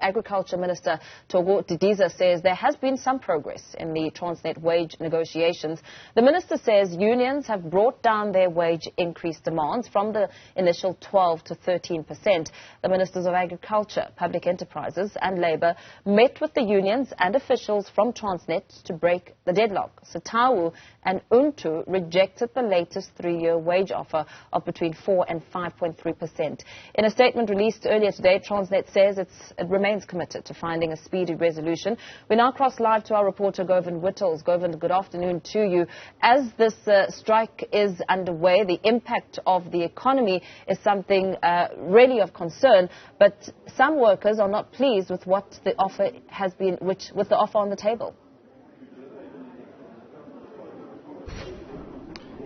Agriculture Minister Thoko Didiza says there has been some progress in the Transnet wage negotiations. The minister says unions have brought down their wage increase demands from the initial 12 to 13%. The Ministers of Agriculture, Public Enterprises and Labour met with the unions and officials from Transnet to break the deadlock. SATAWU and UNTU rejected the latest 3-year wage offer of between 4 and 5.3%. In a statement released earlier today, Transnet says it remains committed to finding a speedy resolution. We now cross live to our reporter Govan Whittles. Govan, good afternoon to you. As this strike is underway, the impact of the economy is something really of concern, but some workers are not pleased with what the offer has been, with the offer on the table.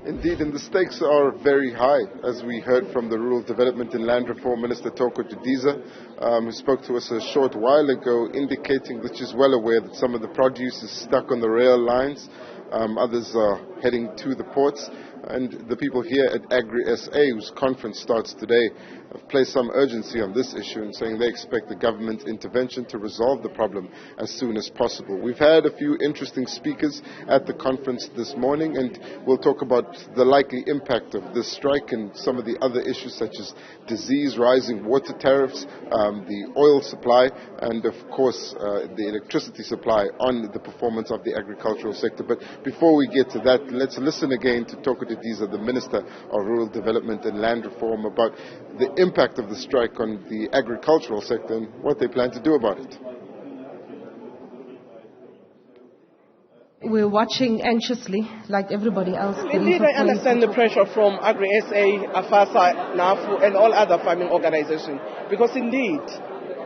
Indeed, and the stakes are very high, as we heard from the Rural Development and Land Reform Minister Thoko Didiza, who spoke to us a short while ago, indicating that she's well aware that some of the produce is stuck on the rail lines, others are heading to the ports, and the people here at Agri-SA, whose conference starts today, have placed some urgency on this issue and saying they expect the government intervention to resolve the problem as soon as possible. We've had a few interesting speakers at the conference this morning, and we'll talk about the likely impact of this strike and some of the other issues such as disease, rising water tariffs, the oil supply, and of course the electricity supply on the performance of the agricultural sector. But before we get to that, let's listen again to Thoko Didiza, the Minister of Rural Development and Land Reform, about the impact of the strike on the agricultural sector and what they plan to do about it. We're watching anxiously, like everybody else. Indeed, I understand the pressure from Agri-SA, AFASA, NAFU, and all other farming organizations, because indeed,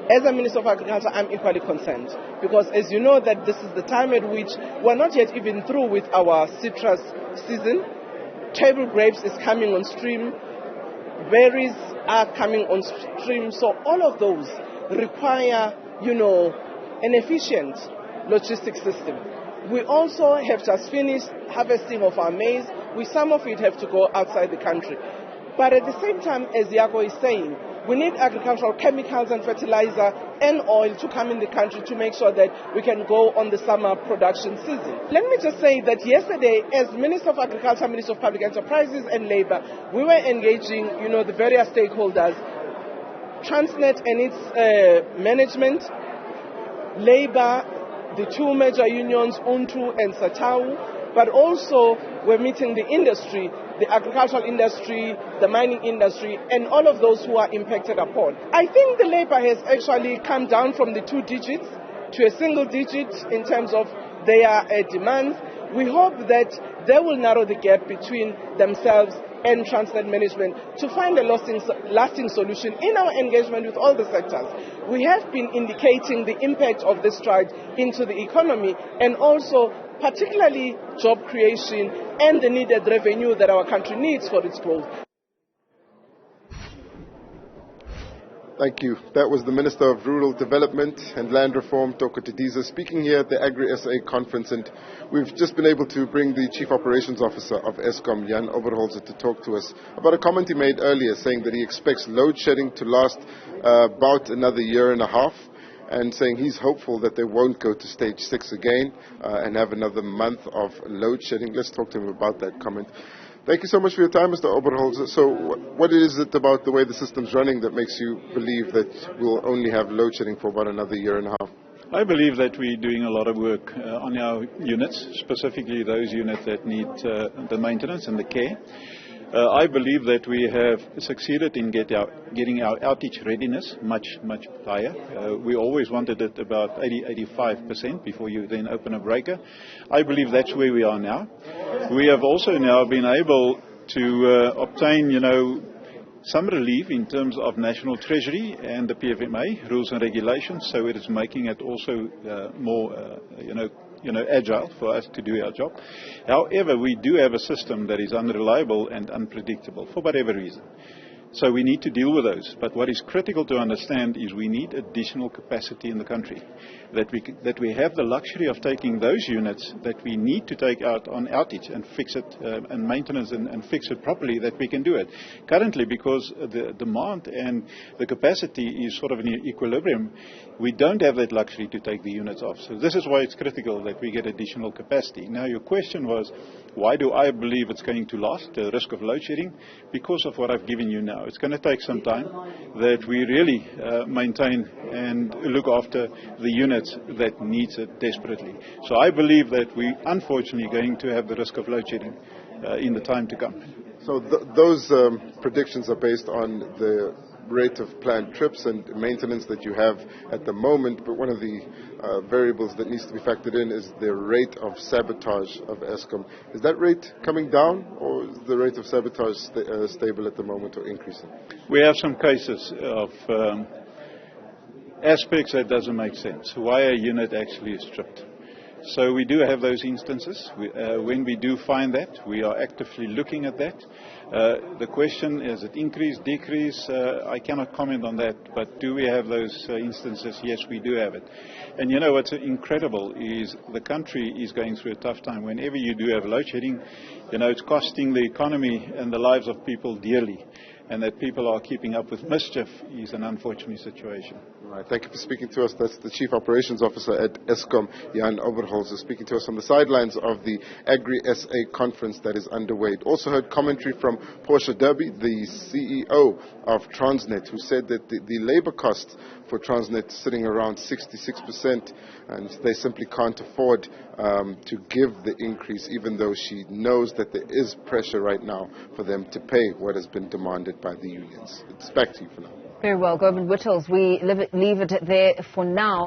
as a Minister of Agriculture, I'm equally concerned, because as you know that this is the time at which we're not yet even through with our citrus season. Table grapes is coming on stream, berries are coming on stream, so all of those require, an efficient logistics system. We also have just finished harvesting of our maize. Some of it have to go outside the country. But at the same time, as Yago is saying, we need agricultural chemicals and fertilizer and oil to come in the country to make sure that we can go on the summer production season. Let me just say that yesterday, as Minister of Agriculture, Minister of Public Enterprises and Labour, we were engaging, the various stakeholders, Transnet and its management, Labour, the two major unions, UNTU and SATAWU, but also we're meeting the industry, the agricultural industry, the mining industry, and all of those who are impacted upon. I think the Labour has actually come down from the 2 digits to a single digit in terms of their demands. We hope that they will narrow the gap between themselves and Transnet management to find a lasting solution in our engagement with all the sectors. We have been indicating the impact of this strike into the economy and also particularly job creation and the needed revenue that our country needs for its growth. Thank you. That was the Minister of Rural Development and Land Reform, Thoko Didiza, speaking here at the Agri-SA conference. And we've just been able to bring the Chief Operations Officer of Eskom, Jan Oberholzer, to talk to us about a comment he made earlier, saying that he expects load shedding to last about another year and a half, and saying he's hopeful that they won't go to stage 6 again and have another month of load shedding. Let's talk to him about that comment. Thank you so much for your time, Mr. Oberholzer. So what is it about the way the system's running that makes you believe that we'll only have load shedding for about another year and a half? I believe that we're doing a lot of work on our units, specifically those units that need the maintenance and the care. I believe that we have succeeded in getting our outage readiness much higher. We always wanted it about 80-85% before you then open a breaker. I believe that's where we are now. We have also now been able to obtain, some relief in terms of National Treasury and the PFMA rules and regulations, so it is making it also more, agile for us to do our job. However, we do have a system that is unreliable and unpredictable for whatever reason. So we need to deal with those. But what is critical to understand is we need additional capacity in the country. That we have the luxury of taking those units that we need to take out on outage and fix it, and maintenance and fix it properly, that we can do it. Currently, because the demand and the capacity is sort of in equilibrium, we don't have that luxury to take the units off. So this is why it's critical that we get additional capacity. Now, your question was, why do I believe it's going to last, the risk of load shedding? Because of what I've given you now. It's going to take some time that we really maintain and look after the units that needs it desperately. So I believe that we unfortunately going to have the risk of load shedding in the time to come. So those predictions are based on the rate of planned trips and maintenance that you have at the moment, but one of the variables that needs to be factored in is the rate of sabotage of Eskom. Is that rate coming down, or is the rate of sabotage stable at the moment or increasing? We have some cases of aspects that doesn't make sense. Why a unit actually is stripped. So we do have those instances. When we do find that, we are actively looking at that. The question is it increase, decrease? I cannot comment on that, but do we have those instances? Yes, we do have it. And you know what's incredible is the country is going through a tough time. Whenever you do have load shedding, you know, it's costing the economy and the lives of people dearly. And that people are keeping up with mischief is an unfortunate situation. All right, thank you for speaking to us. That's the Chief Operations Officer at Eskom, Jan Oberholzer, speaking to us on the sidelines of the Agri-SA conference that is underway. Also heard commentary from Portia Derby, the CEO of Transnet, who said that the labor costs for Transnet sitting around 66%, and they simply can't afford to give the increase, even though she knows that there is pressure right now for them to pay what has been demanded by the unions. It's back to you for now. Very well, Govan Whittles. We leave it there for now.